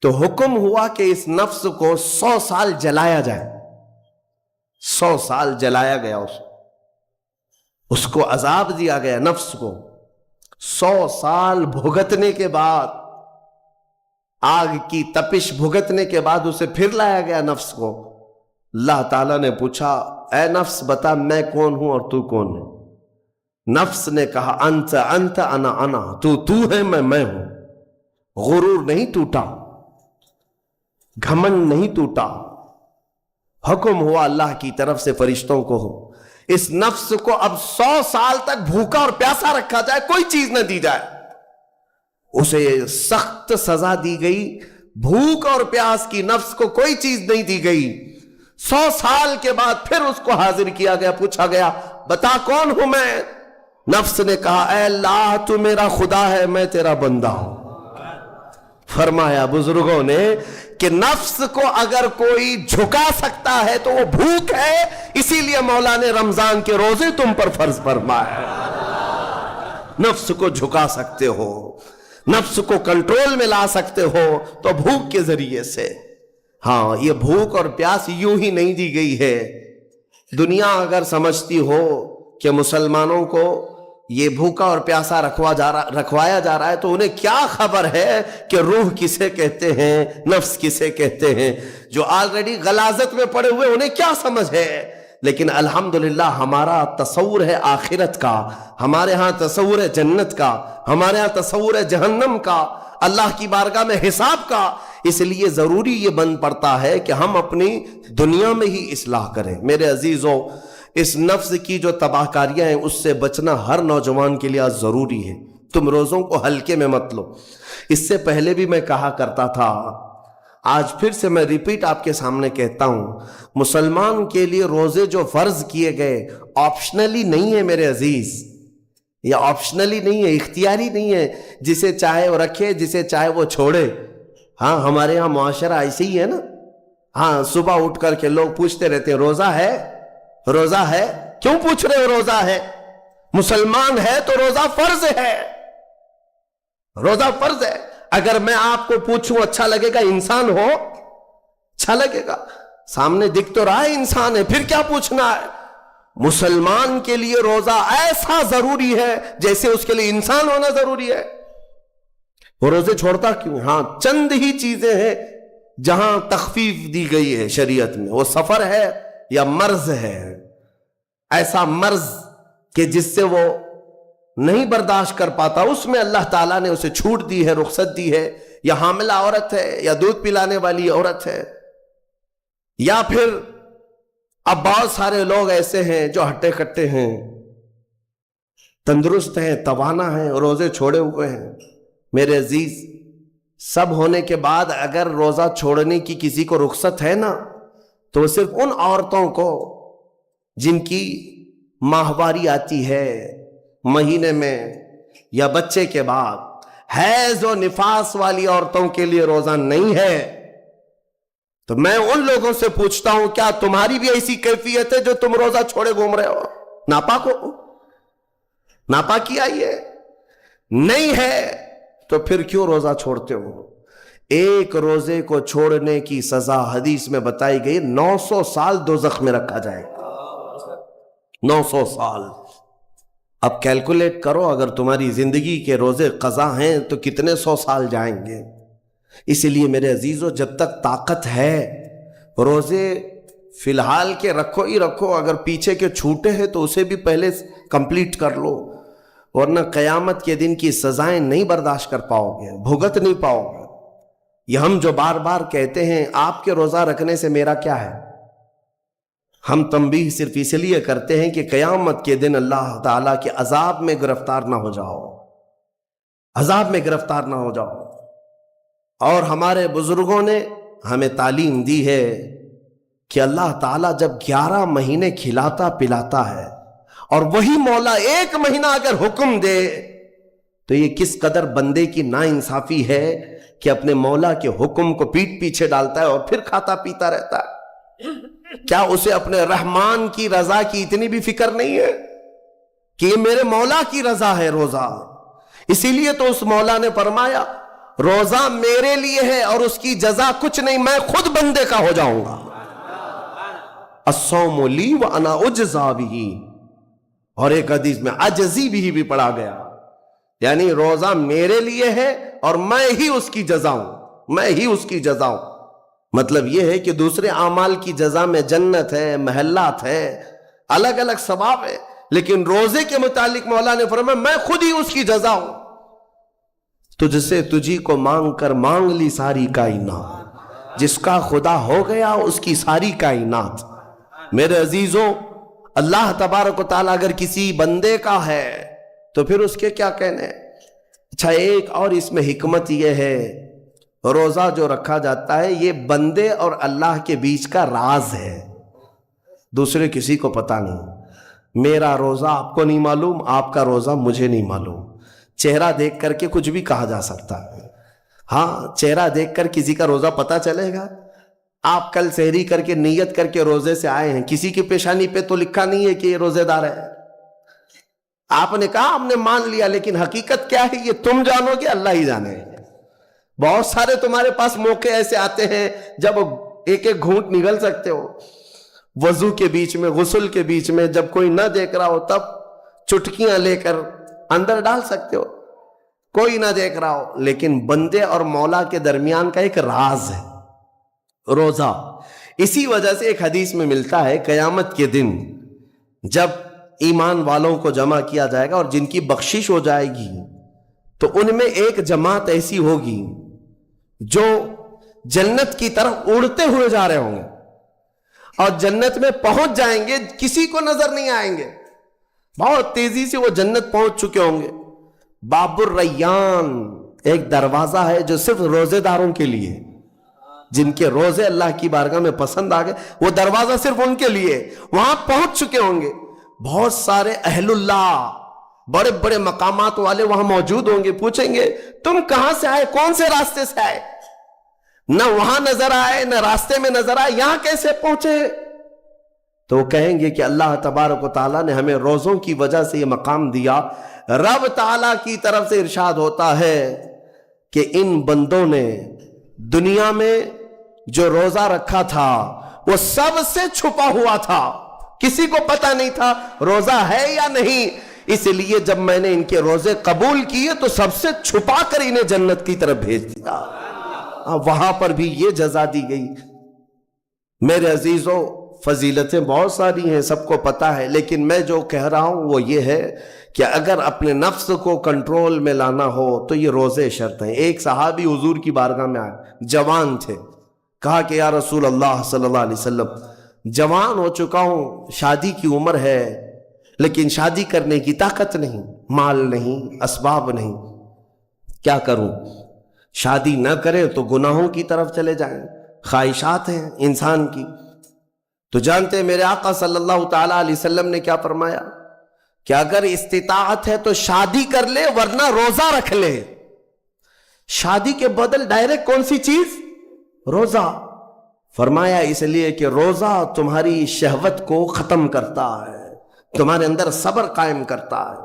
تو حکم ہوا کہ اس نفس کو 100 سال جلایا جائے۔ 100 سال جلایا گیا، اس کو عذاب دیا گیا نفس کو۔ 100 سال بھگتنے کے بعد، آگ کی تپش بھگتنے کے بعد اسے پھر لایا گیا نفس کو۔ اللہ تعالیٰ نے پوچھا اے نفس بتا میں کون ہوں اور تو کون ہے؟ نفس نے کہا انت انت انا انا، تو ہے میں ہوں۔ غرور نہیں ٹوٹا، گھمنڈ نہیں ٹوٹا۔ حکم ہوا اللہ کی طرف سے فرشتوں کو، اس نفس کو اب 100 سال تک بھوکا اور پیاسا رکھا جائے، کوئی چیز نہ دی جائے۔ اسے سخت سزا دی گئی، بھوک اور پیاس کی نفس کو کوئی چیز نہیں دی گئی۔ 100 سال کے بعد پھر اس کو حاضر کیا گیا، پوچھا گیا بتا کون ہوں میں؟ نفس نے کہا اے اللہ تو میرا خدا ہے، میں تیرا بندہ ہوں۔ فرمایا بزرگوں نے کہ نفس کو اگر کوئی جھکا سکتا ہے تو وہ بھوک ہے، اسی لیے مولا نے رمضان کے روزے تم پر فرض فرمایا۔ نفس کو جھکا سکتے ہو، نفس کو کنٹرول میں لا سکتے ہو تو بھوک کے ذریعے سے۔ ہاں یہ بھوک اور پیاس یوں ہی نہیں دی گئی ہے۔ دنیا اگر سمجھتی ہو کہ مسلمانوں کو یہ بھوکا اور پیاسا رکھوایا جا رہا ہے تو انہیں کیا خبر ہے کہ روح کسے کہتے ہیں، نفس کسے کہتے ہیں؟ جو آلریڈی غلاظت میں پڑے ہوئے انہیں کیا سمجھ ہے؟ لیکن الحمدللہ ہمارا تصور ہے آخرت کا، ہمارے ہاں تصور ہے جنت کا، ہمارے ہاں تصور ہے جہنم کا، اللہ کی بارگاہ میں حساب کا۔ اس لیے ضروری یہ بن پڑتا ہے کہ ہم اپنی دنیا میں ہی اصلاح کریں۔ میرے عزیزوں، اس نفس کی جو تباہ کاریاں ہیں اس سے بچنا ہر نوجوان کے لیے آج ضروری ہے۔ تم روزوں کو ہلکے میں مت لو۔ اس سے پہلے بھی میں کہا کرتا تھا، آج پھر سے میں ریپیٹ آپ کے سامنے کہتا ہوں، مسلمان کے لیے روزے جو فرض کیے گئے آپشنلی نہیں ہے میرے عزیز، یہ آپشنلی نہیں ہے، اختیاری نہیں ہے، جسے چاہے وہ رکھے، جسے چاہے وہ چھوڑے۔ ہاں ہمارے ہاں معاشرہ ایسے ہی ہے نا، ہاں صبح اٹھ کر کے لوگ پوچھتے رہتے ہیں روزہ ہے، روزہ ہے؟ کیوں پوچھ رہے ہو روزہ ہے؟ مسلمان ہے تو روزہ فرض ہے، روزہ فرض ہے۔ اگر میں آپ کو پوچھوں اچھا لگے گا؟ انسان ہو اچھا لگے گا، سامنے دکھ تو رہا ہے انسان ہے، پھر کیا پوچھنا ہے؟ مسلمان کے لیے روزہ ایسا ضروری ہے جیسے اس کے لیے انسان ہونا ضروری ہے۔ وہ روزے چھوڑتا کیوں؟ ہاں چند ہی چیزیں ہیں جہاں تخفیف دی گئی ہے شریعت میں، وہ سفر ہے یا مرض ہے، ایسا مرض کہ جس سے وہ نہیں برداشت کر پاتا، اس میں اللہ تعالیٰ نے اسے چھوٹ دی ہے، رخصت دی ہے، یا حاملہ عورت ہے، یا دودھ پلانے والی عورت ہے، یا پھر اب بہت سارے لوگ ایسے ہیں جو ہٹے کٹے ہیں، تندرست ہیں، توانا ہیں، روزے چھوڑے ہوئے ہیں۔ میرے عزیز، سب ہونے کے بعد اگر روزہ چھوڑنے کی کسی کو رخصت ہے نا، تو وہ صرف ان عورتوں کو جن کی ماہواری آتی ہے مہینے میں یا بچے کے بعد، حیض و نفاس والی عورتوں کے لیے روزہ نہیں ہے۔ تو میں ان لوگوں سے پوچھتا ہوں، کیا تمہاری بھی ایسی کیفیت ہے جو تم روزہ چھوڑے گھوم رہے ہو؟ ناپاک ہو؟ ناپاکی آئی ہے؟ نہیں ہے تو پھر کیوں روزہ چھوڑتے ہو؟ ایک روزے کو چھوڑنے کی سزا حدیث میں بتائی گئی 900 سال دوزخ میں رکھا جائے گا۔ 900 سال۔ اب کیلکولیٹ کرو، اگر تمہاری زندگی کے روزے قضا ہیں تو کتنے 100 سال جائیں گے۔ اسی لیے میرے عزیزو، جب تک طاقت ہے روزے فی الحال کے رکھو ہی رکھو، اگر پیچھے کے چھوٹے ہیں تو اسے بھی پہلے کمپلیٹ کر لو، ورنہ قیامت کے دن کی سزائیں نہیں برداشت کر پاؤ گے، بھگت نہیں پاؤ گے۔ یہ ہم جو بار بار کہتے ہیں آپ کے روزہ رکھنے سے میرا کیا ہے، ہم تنبیہ صرف اس لیے کرتے ہیں کہ قیامت کے دن اللہ تعالیٰ کے عذاب میں گرفتار نہ ہو جاؤ، عذاب میں گرفتار نہ ہو جاؤ۔ اور ہمارے بزرگوں نے ہمیں تعلیم دی ہے کہ اللہ تعالیٰ جب 11 مہینے کھلاتا پلاتا ہے، اور وہی مولا 1 مہینہ اگر حکم دے تو یہ کس قدر بندے کی ناانصافی ہے کہ اپنے مولا کے حکم کو پیٹ پیچھے ڈالتا ہے اور پھر کھاتا پیتا رہتا ہے۔ کیا اسے اپنے رحمان کی رضا کی اتنی بھی فکر نہیں ہے کہ یہ میرے مولا کی رضا ہے روزہ؟ اسی لیے تو اس مولا نے فرمایا روزہ میرے لیے ہے اور اس کی جزا کچھ نہیں، میں خود بندے کا ہو جاؤں گا۔ الصوم لی وانا اجزا بہ، اور ایک حدیث میں عجزی بھی پڑھا گیا، یعنی روزہ میرے لیے ہے اور میں ہی اس کی جزا ہوں، میں ہی اس کی جزا ہوں۔ مطلب یہ ہے کہ دوسرے اعمال کی جزا میں جنت ہے، محلات ہے، الگ الگ ثواب ہے، لیکن روزے کے متعلق مولا نے فرمایا میں خود ہی اس کی جزا ہوں۔ تجھ سے تجھی کو مانگ کر مانگ لی ساری کائنات، جس کا خدا ہو گیا اس کی ساری کائنات۔ میرے عزیزوں، اللہ تبارک و تعالیٰ اگر کسی بندے کا ہے تو پھر اس کے کیا کہنے۔ اچھا، ایک اور اس میں حکمت یہ ہے، روزہ جو رکھا جاتا ہے یہ بندے اور اللہ کے بیچ کا راز ہے، دوسرے کسی کو پتہ نہیں۔ میرا روزہ آپ کو نہیں معلوم، آپ کا روزہ مجھے نہیں معلوم۔ چہرہ دیکھ کر کے کچھ بھی کہا جا سکتا ہے، ہاں چہرہ دیکھ کر کسی کا روزہ پتہ چلے گا۔ آپ کل سحری کر کے نیت کر کے روزے سے آئے ہیں، کسی کی پیشانی پہ تو لکھا نہیں ہے کہ یہ روزے دار ہے، آپ نے کہا ہم نے مان لیا، لیکن حقیقت کیا ہے یہ تم جانو گے، اللہ ہی جانے۔ بہت سارے تمہارے پاس موقع ایسے آتے ہیں جب ایک ایک گھونٹ نگل سکتے ہو، وضو کے بیچ میں، غسل کے بیچ میں، جب کوئی نہ دیکھ رہا ہو تب چٹکیاں لے کر اندر ڈال سکتے ہو، کوئی نہ دیکھ رہا ہو۔ لیکن بندے اور مولا کے درمیان کا ایک راز ہے روزہ۔ اسی وجہ سے ایک حدیث میں ملتا ہے قیامت کے دن جب ایمان والوں کو جمع کیا جائے گا اور جن کی بخشش ہو جائے گی تو ان میں ایک جماعت ایسی ہوگی جو جنت کی طرف اڑتے ہوئے جا رہے ہوں گے اور جنت میں پہنچ جائیں گے، کسی کو نظر نہیں آئیں گے، بہت تیزی سے وہ جنت پہنچ چکے ہوں گے۔ باب الریان ایک دروازہ ہے جو صرف روزے داروں کے لیے، جن کے روزے اللہ کی بارگاہ میں پسند آ گئے، وہ دروازہ صرف ان کے لیے، وہاں پہنچ چکے ہوں گے۔ بہت سارے اہل اللہ، بڑے بڑے مقامات والے وہاں موجود ہوں گے، پوچھیں گے تم کہاں سے آئے، کون سے راستے سے آئے؟ نہ وہاں نظر آئے نہ راستے میں نظر آئے، یہاں کیسے پہنچے؟ تو وہ کہیں گے کہ اللہ تبارک و تعالیٰ نے ہمیں روزوں کی وجہ سے یہ مقام دیا۔ رب تعالیٰ کی طرف سے ارشاد ہوتا ہے کہ ان بندوں نے دنیا میں جو روزہ رکھا تھا وہ سب سے چھپا ہوا تھا، کسی کو پتہ نہیں تھا روزہ ہے یا نہیں۔ اس لیے جب میں نے ان کے روزے قبول کیے تو سب سے چھپا کر انہیں جنت کی طرف بھیج دیا. وہاں پر بھی یہ جزا دی گئی. میرے عزیزوں، فضیلتیں بہت ساری ہیں، سب کو پتا ہے، لیکن میں جو کہہ رہا ہوں وہ یہ ہے کہ اگر اپنے نفس کو کنٹرول میں لانا ہو تو یہ روزے شرط ہیں. ایک صحابی حضور کی بارگاہ میں آئے، جوان تھے، کہا کہ یا رسول اللہ صلی اللہ علیہ وسلم، جوان ہو چکا ہوں، شادی کی عمر ہے، لیکن شادی کرنے کی طاقت نہیں، مال نہیں، اسباب نہیں، کیا کروں؟ شادی نہ کرے تو گناہوں کی طرف چلے جائیں، خواہشات ہیں انسان کی. تو جانتے ہیں میرے آقا صلی اللہ تعالیٰ علیہ وسلم نے کیا فرمایا کہ اگر استطاعت ہے تو شادی کر لے، ورنہ روزہ رکھ لے. شادی کے بدل ڈائریکٹ کون سی چیز؟ روزہ. فرمایا اس لیے کہ روزہ تمہاری شہوت کو ختم کرتا ہے، تمہارے اندر صبر قائم کرتا ہے.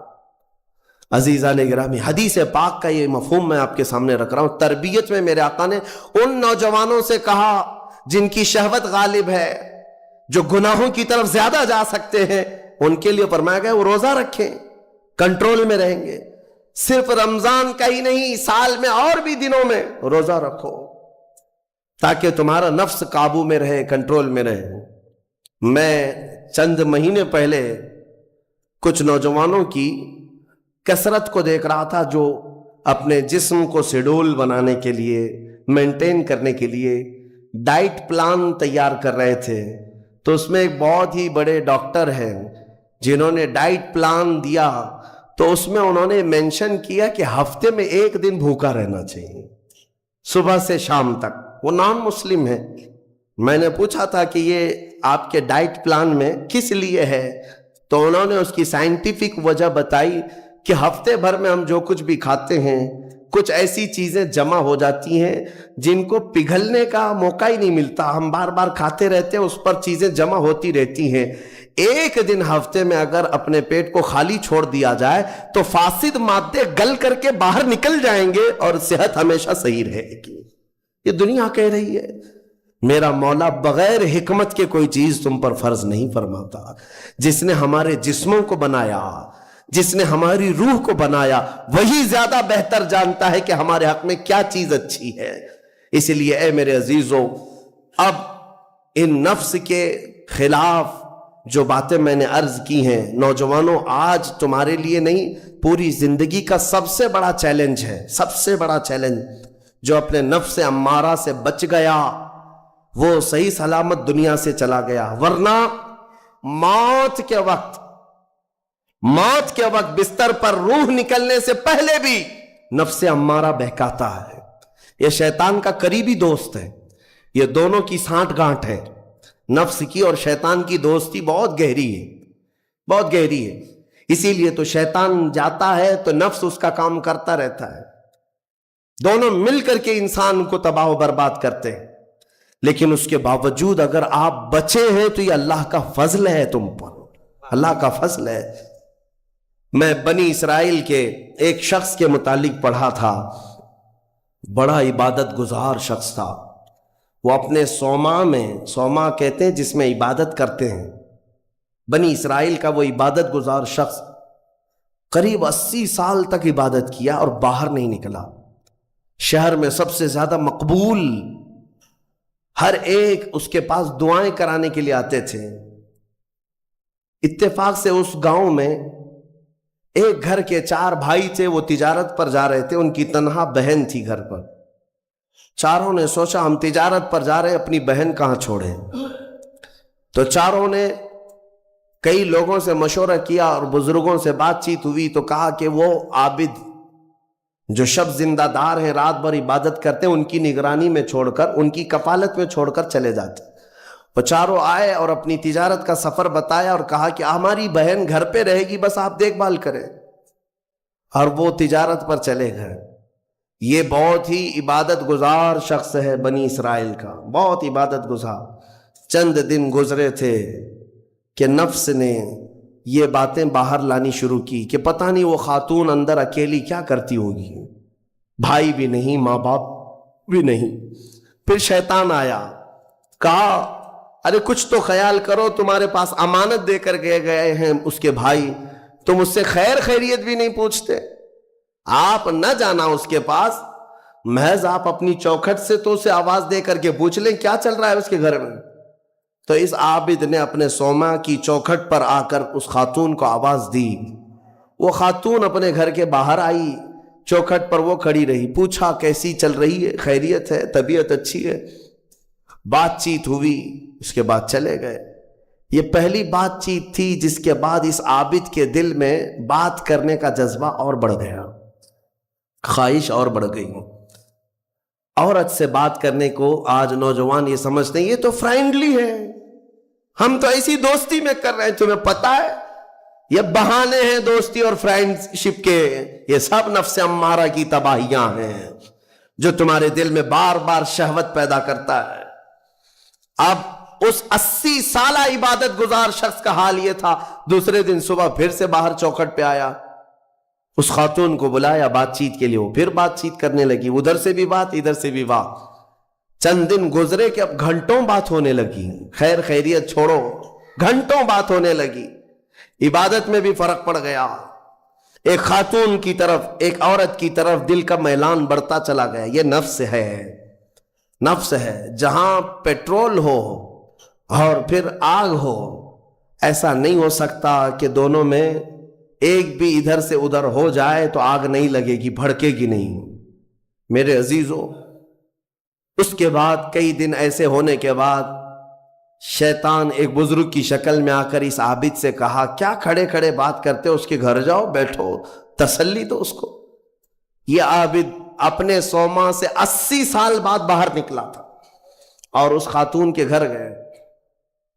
عزیزان گرامی، حدیث پاک کا یہ مفہوم میں آپ کے سامنے رکھ رہا ہوں. تربیت میں میرے آقا نے ان نوجوانوں سے کہا جن کی شہوت غالب ہے، جو گناہوں کی طرف زیادہ جا سکتے ہیں، ان کے لیے فرمایا گیا وہ روزہ رکھیں، کنٹرول میں رہیں گے. صرف رمضان کا ہی نہیں، سال میں اور بھی دنوں میں روزہ رکھو تاکہ تمہارا نفس قابو میں رہے، کنٹرول میں رہے. میں چند مہینے پہلے کچھ نوجوانوں کی کثرت کو دیکھ رہا تھا جو اپنے جسم کو شیڈول بنانے کے لیے، مینٹین کرنے کے لیے ڈائٹ پلان تیار کر رہے تھے. تو اس میں ایک بہت ہی بڑے ڈاکٹر ہیں جنہوں نے ڈائٹ پلان دیا، تو اس میں انہوں نے مینشن کیا کہ ہفتے میں ایک دن بھوکا رہنا چاہیے، صبح سے شام تک. وہ نان مسلم ہے. میں نے پوچھا تھا کہ یہ آپ کے ڈائٹ پلان میں کس لیے ہے؟ تو انہوں نے اس کی سائنٹیفک وجہ بتائی کہ ہفتے بھر میں ہم جو کچھ بھی کھاتے ہیں، کچھ ایسی چیزیں جمع ہو جاتی ہیں جن کو پگھلنے کا موقع ہی نہیں ملتا، ہم بار بار کھاتے رہتے ہیں، اس پر چیزیں جمع ہوتی رہتی ہیں. ایک دن ہفتے میں اگر اپنے پیٹ کو خالی چھوڑ دیا جائے تو فاسد مادے گل کر کے باہر نکل جائیں گے اور صحت ہمیشہ صحیح رہے گی. یہ دنیا کہہ رہی ہے. میرا مولا بغیر حکمت کے کوئی چیز تم پر فرض نہیں فرماتا. جس نے ہمارے جسموں کو بنایا، جس نے ہماری روح کو بنایا، وہی زیادہ بہتر جانتا ہے کہ ہمارے حق میں کیا چیز اچھی ہے. اس لیے اے میرے عزیزوں، اب ان نفس کے خلاف جو باتیں میں نے عرض کی ہیں، نوجوانوں، آج تمہارے لیے نہیں، پوری زندگی کا سب سے بڑا چیلنج ہے، سب سے بڑا چیلنج. جو اپنے نفس امارہ سے بچ گیا وہ صحیح سلامت دنیا سے چلا گیا، ورنہ موت کے وقت بستر پر روح نکلنے سے پہلے بھی نفس امارہ بہکاتا ہے. یہ شیطان کا قریبی دوست ہے. یہ دونوں کی سانٹھ گانٹھ ہے. نفس کی اور شیطان کی دوستی بہت گہری ہے، بہت گہری ہے. اسی لیے تو شیطان جاتا ہے تو نفس اس کا کام کرتا رہتا ہے. دونوں مل کر کے انسان کو تباہ و برباد کرتے ہیں. لیکن اس کے باوجود اگر آپ بچے ہیں تو یہ اللہ کا فضل ہے تم پر، اللہ کا فضل ہے. میں بنی اسرائیل کے ایک شخص کے متعلق پڑھا تھا، بڑا عبادت گزار شخص تھا. وہ اپنے صومعہ کہتے ہیں جس میں عبادت کرتے ہیں، بنی اسرائیل کا وہ عبادت گزار شخص قریب 80 سال تک عبادت کیا اور باہر نہیں نکلا. شہر میں سب سے زیادہ مقبول، ہر ایک اس کے پاس دعائیں کرانے کے لیے آتے تھے. اتفاق سے اس گاؤں میں ایک گھر کے 4 بھائی تھے، وہ تجارت پر جا رہے تھے. ان کی تنہا بہن تھی گھر پر. چاروں نے سوچا ہم تجارت پر جا رہے ہیں، اپنی بہن کہاں چھوڑیں. تو چاروں نے کئی لوگوں سے مشورہ کیا اور بزرگوں سے بات چیت ہوئی تو کہا کہ وہ عابد جو شب زندہ دار ہیں، رات بھر عبادت کرتے ہیں، ان کی نگرانی میں چھوڑ کر، ان کی کفالت میں چھوڑ کر چلے جاتے. وہ چاروں آئے اور اپنی تجارت کا سفر بتایا اور کہا کہ ہماری بہن گھر پہ رہے گی، بس آپ دیکھ بھال کریں. اور وہ تجارت پر چلے گئے. یہ بہت ہی عبادت گزار شخص ہے بنی اسرائیل کا، بہت عبادت گزار. چند دن گزرے تھے کہ نفس نے یہ باتیں باہر لانی شروع کی کہ پتہ نہیں وہ خاتون اندر اکیلی کیا کرتی ہوگی، بھائی بھی نہیں، ماں باپ بھی نہیں. پھر شیطان آیا، کہا ارے کچھ تو خیال کرو، تمہارے پاس امانت دے کر گئے ہیں اس کے بھائی، تم اس سے خیر خیریت بھی نہیں پوچھتے. آپ نہ جانا اس کے پاس، محض آپ اپنی چوکھٹ سے تو اسے آواز دے کر کے پوچھ لیں کیا چل رہا ہے اس کے گھر میں. تو اس عابد نے اپنے سوما کی چوکھٹ پر آ کر اس خاتون کو آواز دی. وہ خاتون اپنے گھر کے باہر آئی، چوکھٹ پر وہ کھڑی رہی، پوچھا کیسی چل رہی ہے، خیریت ہے، طبیعت اچھی ہے. بات چیت ہوئی، اس کے بعد چلے گئے. یہ پہلی بات چیت تھی جس کے بعد اس عابد کے دل میں بات کرنے کا جذبہ اور بڑھ گیا، خواہش اور بڑھ گئی. عورت سے بات کرنے کو آج نوجوان یہ سمجھتے ہیں یہ تو فرینڈلی ہے، ہم تو ایسی دوستی میں کر رہے ہیں. تمہیں پتا ہے یہ بہانے ہیں دوستی اور فرینڈ شپ کے، یہ سب نفس امارہ کی تباہیاں ہیں جو تمہارے دل میں بار بار شہوت پیدا کرتا ہے. اب اس 80 سالہ عبادت گزار شخص کا حال یہ تھا. دوسرے دن صبح پھر سے باہر چوکھٹ پہ آیا، اس خاتون کو بلایا بات چیت کے لیے. وہ پھر بات چیت کرنے لگی، ادھر سے بھی بات ادھر سے بھی بات. چند دن گزرے کہ اب گھنٹوں بات ہونے لگی، خیر خیریت چھوڑو، گھنٹوں بات ہونے لگی. عبادت میں بھی فرق پڑ گیا. ایک خاتون کی طرف، ایک عورت کی طرف دل کا میلان بڑھتا چلا گیا. یہ نفس ہے، نفس ہے. جہاں پیٹرول ہو اور پھر آگ ہو، ایسا نہیں ہو سکتا کہ دونوں میں ایک بھی ادھر سے ادھر ہو جائے تو آگ نہیں لگے گی، بھڑکے گی نہیں. میرے عزیزو، اس کے بعد کئی دن ایسے ہونے کے بعد شیطان ایک بزرگ کی شکل میں آ کر اس عابد سے کہا کیا کھڑے کھڑے بات کرتے ہو، اس کے گھر جاؤ، بیٹھو، تسلی دو اس کو. یہ عابد اپنے سوما سے 80 سال بعد باہر نکلا تھا اور اس خاتون کے گھر گئے.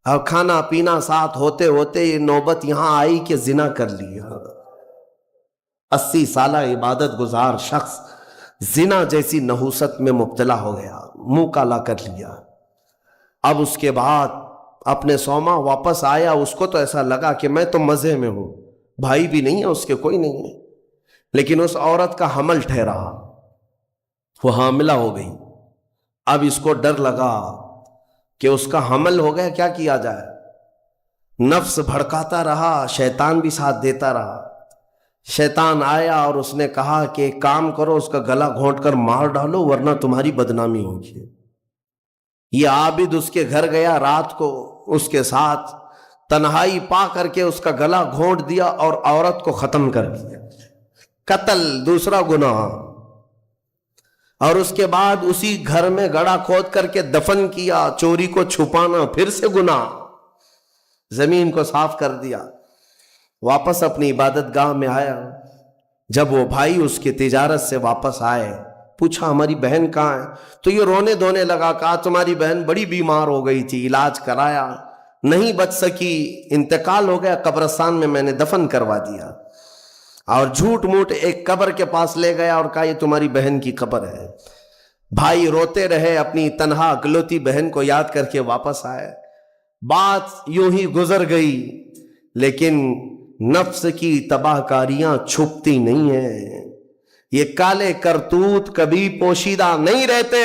اور کھانا پینا ساتھ ہوتے ہوتے یہ نوبت یہاں آئی کہ زنا کر لیا. 80 سالہ عبادت گزار شخص زنا جیسی نحوست میں مبتلا ہو گیا، منہ کالا کر لیا. اب اس کے بعد اپنے سوما واپس آیا. اس کو تو ایسا لگا کہ میں تو مزے میں ہوں، بھائی بھی نہیں ہے اس کے، کوئی نہیں ہے. لیکن اس عورت کا حمل ٹھہرا، وہ حاملہ ہو گئی. اب اس کو ڈر لگا کہ اس کا حمل ہو گیا، کیا کیا جائے. نفس بھڑکاتا رہا، شیطان بھی ساتھ دیتا رہا. شیطان آیا اور اس نے کہا کہ ایک کام کرو، اس کا گلا گھونٹ کر مار ڈالو ورنہ تمہاری بدنامی ہوگی. یہ عابد اس کے گھر گیا، رات کو اس کے ساتھ تنہائی پا کر کے اس کا گلا گھونٹ دیا اور عورت کو ختم کر دیا. قتل دوسرا گناہ. اور اس کے بعد اسی گھر میں گڑھا کھود کر کے دفن کیا. چوری کو چھپانا پھر سے گناہ. زمین کو صاف کر دیا. واپس اپنی عبادت گاہ میں آیا. جب وہ بھائی اس کی تجارت سے واپس آئے، پوچھا ہماری بہن کہاں ہے؟ تو یہ رونے دھونے لگا. کہا تمہاری بہن بڑی بیمار ہو گئی تھی، علاج کرایا، نہیں بچ سکی، انتقال ہو گیا، قبرستان میں نے دفن کروا دیا. اور جھوٹ موٹ ایک قبر کے پاس لے گیا اور کہا یہ تمہاری بہن کی قبر ہے. بھائی روتے رہے، اپنی تنہا اکلوتی بہن کو یاد کر کے واپس آئے. بات یوں ہی گزر گئی، لیکن نفس کی تباہ کاریاں چھپتی نہیں ہیں. یہ کالے کرتوت کبھی پوشیدہ نہیں رہتے.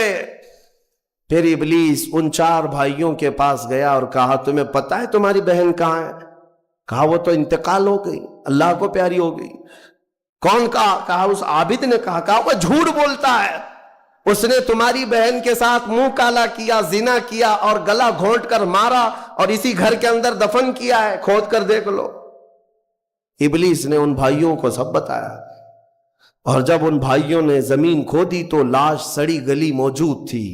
پھر ابلیس ان 4 بھائیوں کے پاس گیا اور کہا تمہیں پتا ہے تمہاری بہن کہاں ہے؟ کہا وہ تو انتقال ہو گئی، اللہ کو پیاری ہو گئی. کون کہا؟ کہا اس عابد نے کہا. کہا وہ جھوٹ بولتا ہے، اس نے تمہاری بہن کے ساتھ منہ کالا کیا، زنا کیا اور گلا گھونٹ کر مارا اور اسی گھر کے اندر دفن کیا ہے، کھود کر دیکھ لو. ابلیس نے ان بھائیوں کو سب بتایا. اور جب ان بھائیوں نے زمین کھودی تو لاش سڑی گلی موجود تھی.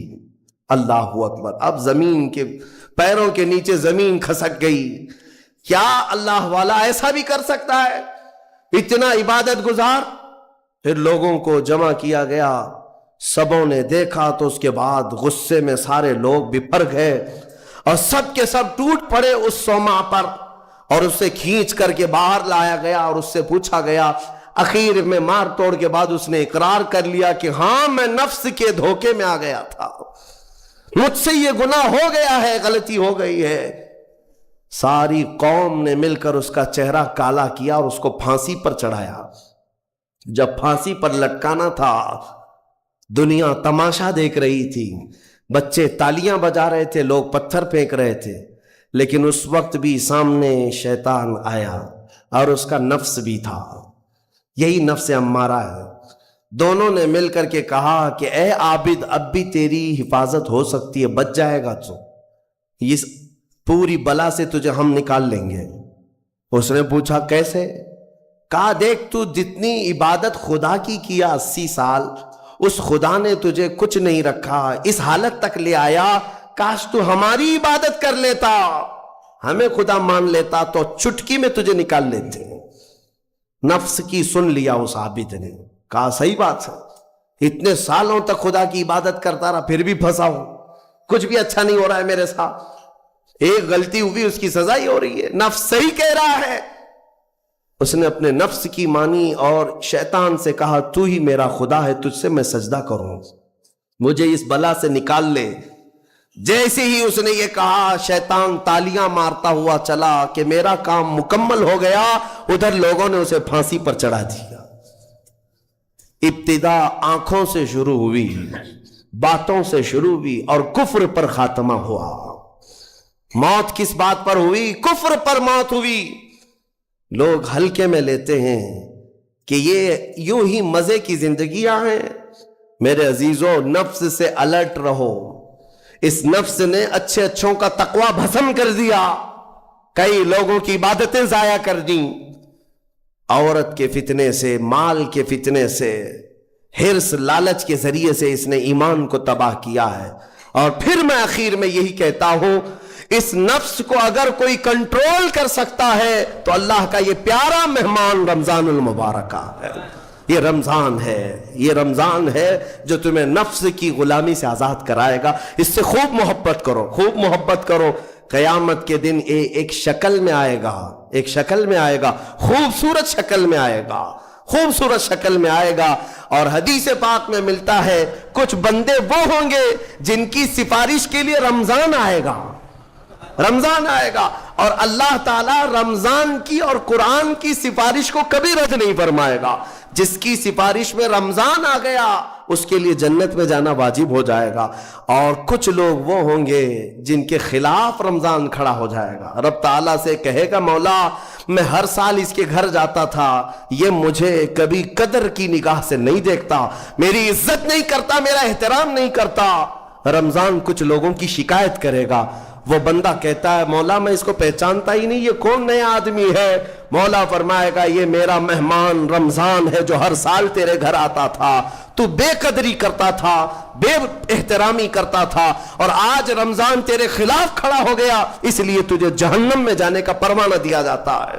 اللہ اکبر. اب زمین کے پیروں کے نیچے زمین کھسک گئی. کیا اللہ والا ایسا بھی کر سکتا ہے؟ اتنا عبادت گزار. پھر لوگوں کو جمع کیا گیا، سبوں نے دیکھا تو اس کے بعد غصے میں سارے لوگ بپھر گئے اور سب کے سب ٹوٹ پڑے اس سوما پر اور اسے کھینچ کر کے باہر لایا گیا اور اس سے پوچھا گیا. اخیر میں مار توڑ کے بعد اس نے اقرار کر لیا کہ ہاں میں نفس کے دھوکے میں آ گیا تھا، مجھ سے یہ گناہ ہو گیا ہے، غلطی ہو گئی ہے. ساری قوم نے مل کر اس کا چہرہ کالا کیا اور اس کو پھانسی پر چڑھایا. جب پھانسی پر لٹکانا تھا دنیا تماشا دیکھ رہی تھی، بچے تالیاں بجا رہے تھے، لوگ پتھر پھینک رہے تھے. لیکن اس وقت بھی سامنے شیطان آیا اور اس کا نفس بھی تھا، یہی نفس امارہ ہے۔ دونوں نے مل کر کے کہا کہ اے عابد، اب بھی تیری حفاظت ہو سکتی ہے، بچ جائے گا تو اس پوری بلا سے تجھے ہم نکال لیں گے۔ اس نے پوچھا کیسے؟ کہا دیکھ تو جتنی عبادت خدا کی کیا 80 سال، اس خدا نے تجھے کچھ نہیں رکھا، اس حالت تک لے آیا، کاش تو ہماری عبادت کر لیتا، ہمیں خدا مان لیتا تو چٹکی میں تجھے نکال لیتے۔ نفس کی سن لیا اس عابد نے، کہا صحیح بات ہے، اتنے سالوں تک خدا کی عبادت کرتا رہا پھر بھی پھنسا ہوں، کچھ بھی اچھا نہیں ہو رہا ہے میرے ساتھ، ایک غلطی ہوئی اس کی سزا ہی ہو رہی ہے، نفس صحیح کہہ رہا ہے۔ اس نے اپنے نفس کی مانی اور شیطان سے کہا تو ہی میرا خدا ہے، تجھ سے میں سجدہ کروں، مجھے اس بلا سے نکال لے۔ جیسے ہی اس نے یہ کہا، شیطان تالیاں مارتا ہوا چلا کہ میرا کام مکمل ہو گیا، ادھر لوگوں نے اسے پھانسی پر چڑھا دیا۔ ابتدا آنکھوں سے شروع ہوئی، باتوں سے شروع ہوئی اور کفر پر خاتمہ ہوا۔ موت کس بات پر ہوئی؟ کفر پر موت ہوئی۔ لوگ ہلکے میں لیتے ہیں کہ یہ یوں ہی مزے کی زندگیاں ہیں۔ میرے عزیزو، نفس سے الرٹ رہو، اس نفس نے اچھے اچھوں کا تقوی بھسم کر دیا، کئی لوگوں کی عبادتیں ضائع کر دیں، عورت کے فتنے سے، مال کے فتنے سے، حرص لالچ کے ذریعے سے اس نے ایمان کو تباہ کیا ہے۔ اور پھر میں آخر میں یہی کہتا ہوں، اس نفس کو اگر کوئی کنٹرول کر سکتا ہے تو اللہ کا یہ پیارا مہمان رمضان المبارک ہے۔ یہ رمضان ہے، یہ رمضان ہے جو تمہیں نفس کی غلامی سے آزاد کرائے گا۔ اس سے خوب محبت کرو، خوب محبت کرو۔ قیامت کے دن ایک شکل میں آئے گا، ایک شکل میں آئے گا، خوبصورت شکل میں آئے گا، خوبصورت شکل میں آئے گا۔ اور حدیث پاک میں ملتا ہے کچھ بندے وہ ہوں گے جن کی سفارش کے لیے رمضان آئے گا، رمضان آئے گا، اور اللہ تعالیٰ رمضان کی اور قرآن کی سفارش کو کبھی رد نہیں فرمائے گا۔ جس کی سفارش میں رمضان آ گیا اس کے لیے جنت میں جانا واجب ہو جائے گا، اور کچھ لوگ وہ ہوں گے جن کے خلاف رمضان کھڑا ہو جائے گا۔ رب تعالیٰ سے کہے گا مولا میں ہر سال اس کے گھر جاتا تھا، یہ مجھے کبھی قدر کی نگاہ سے نہیں دیکھتا، میری عزت نہیں کرتا، میرا احترام نہیں کرتا۔ رمضان کچھ لوگوں کی شکایت کرے گا، وہ بندہ کہتا ہے مولا میں اس کو پہچانتا ہی نہیں، یہ کون نیا آدمی ہے؟ مولا فرمائے گا یہ میرا مہمان رمضان ہے جو ہر سال تیرے گھر آتا تھا، تو بے قدری کرتا تھا، بے احترامی کرتا تھا، اور آج رمضان تیرے خلاف کھڑا ہو گیا، اس لیے تجھے جہنم میں جانے کا پروانہ دیا جاتا ہے۔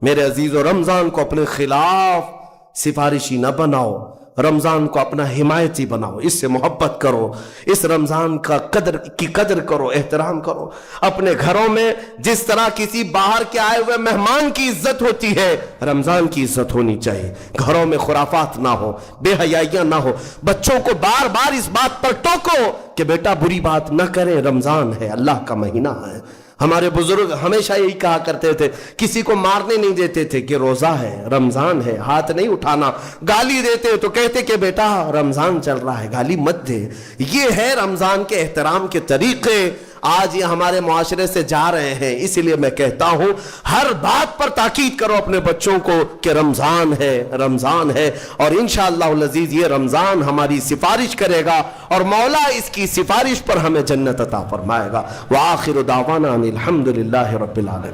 میرے عزیزو، رمضان کو اپنے خلاف سفارشی نہ بناؤ، رمضان کو اپنا حمایتی بناؤ، اس سے محبت کرو، اس رمضان کا قدر کرو، احترام کرو۔ اپنے گھروں میں جس طرح کسی باہر کے آئے ہوئے مہمان کی عزت ہوتی ہے، رمضان کی عزت ہونی چاہیے۔ گھروں میں خرافات نہ ہو، بے حیائیاں نہ ہو، بچوں کو بار بار اس بات پر ٹوکو کہ بیٹا بری بات نہ کریں، رمضان ہے، اللہ کا مہینہ ہے۔ ہمارے بزرگ ہمیشہ یہی کہا کرتے تھے، کسی کو مارنے نہیں دیتے تھے کہ روزہ ہے، رمضان ہے، ہاتھ نہیں اٹھانا، گالی دیتے تو کہتے کہ بیٹا رمضان چل رہا ہے، گالی مت دے۔ یہ ہے رمضان کے احترام کے طریقے، آج یہ ہمارے معاشرے سے جا رہے ہیں۔ اس لیے میں کہتا ہوں ہر بات پر تاکید کرو اپنے بچوں کو کہ رمضان ہے، رمضان ہے، اور انشاءاللہ العزیز یہ رمضان ہماری سفارش کرے گا، اور مولا اس کی سفارش پر ہمیں جنت عطا فرمائے گا۔ وآخر دعوانا ان الحمدللہ رب العالمین۔